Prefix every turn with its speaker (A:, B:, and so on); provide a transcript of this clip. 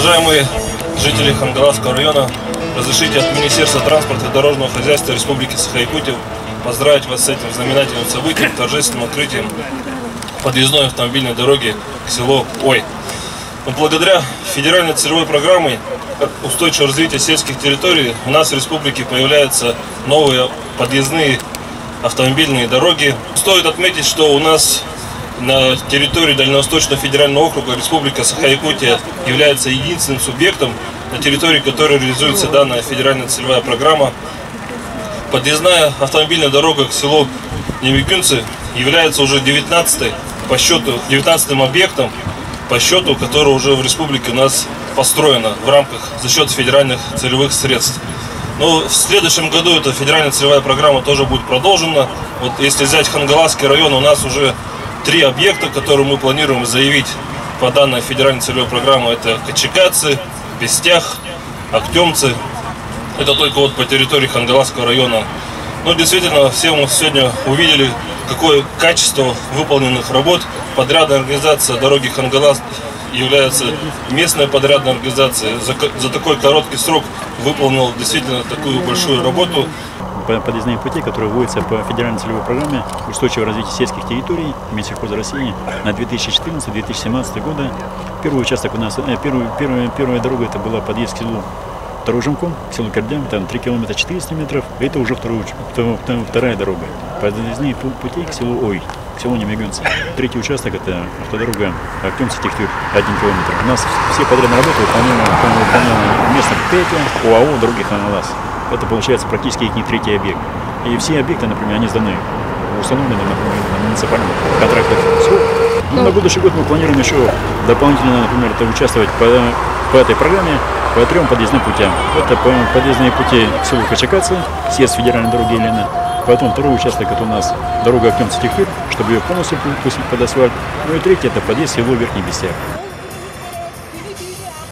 A: Уважаемые жители Хангаласского района, разрешите от Министерства транспорта и дорожного хозяйства Республики Саха-Якутия поздравить вас с этим знаменательным событием, торжественным открытием подъездной автомобильной дороги к селу Ой. Но благодаря федеральной целевой программе устойчивого развития сельских территорий у нас в республике появляются новые подъездные автомобильные дороги. Стоит отметить, что у нас на территории Дальневосточного федерального округа Республика Саха-Якутия является единственным субъектом, на территории которой реализуется данная федеральная целевая программа. Подъездная автомобильная дорога к селу Немикунцы является уже 19-м объектом по счету, который уже в республике у нас построено в рамках за счет федеральных целевых средств. Но в следующем году эта федеральная целевая программа тоже будет продолжена. Вот если взять Хангаласский район, у нас уже 3 объекта, которые мы планируем заявить по данной федеральной целевой программе. Это Качекацы, Пестях, Актемцы. Это только вот по территории Хангаласского района. Но действительно, все мы сегодня увидели, какое качество выполненных работ. Подрядная организация дороги Хангалас является местной подрядной организацией. За такой короткий срок выполнил действительно такую большую работу.
B: Подъездные пути, которые вводятся по федеральной целевой программе устойчивого развития сельских территорий Минсельхоза России на 2014-2017 годы. Первый участок у нас, первая дорога, это была подъезд к селу Таруженку, к селу Кердям, там 3 километра 400 метров. Это уже вторая дорога. Подъездные пути к селу Ой, к селу Немигунцы. Третий участок, это автодорога Актемцы-Техтюр, 1 километр. У нас все подрядные работы выполняемы местное предприятие ОАО «Дороги Хангалас». Это получается практически их не третий объект. И все объекты, например, они сданы, установлены, например, на муниципальном контрактах срок. Но на будущий год мы планируем еще дополнительно, например, участвовать по этой программе по 3 подъездным путям. Это подъездные пути к селу Качекацы, съезд федеральной дороги Елена. Потом второй участок, это у нас дорога Актемцы-Техтюр, чтобы ее полностью пустить под асфальт. Ну и третий, это подъезд к селу Верхний Пестях.